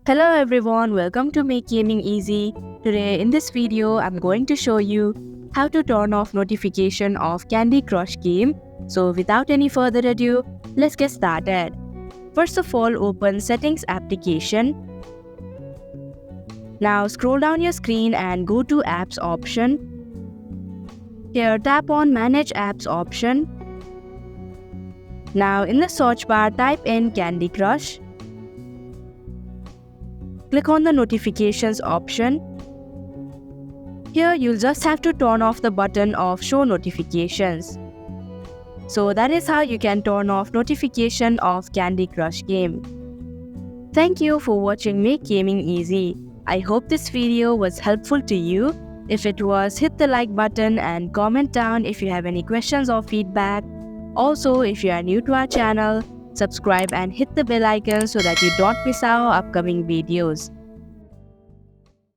Hello everyone, welcome to Make Gaming Easy. Today in this video, I'm going to show you how to turn off notification of Candy Crush game. So without any further ado, let's get started. First of all, open Settings application. Now scroll down your screen and go to Apps option. Here tap on Manage Apps option. Now in the search bar, type in Candy Crush. Click on the notifications option. Here you'll just have to turn off the button of show notifications. So that is how you can turn off notification of Candy Crush game. Thank you for watching Make Gaming Easy. I hope this video was helpful to you. If it was, hit the like button and comment down if you have any questions or feedback. Also, if you are new to our channel, subscribe and hit the bell icon so that you don't miss our upcoming videos.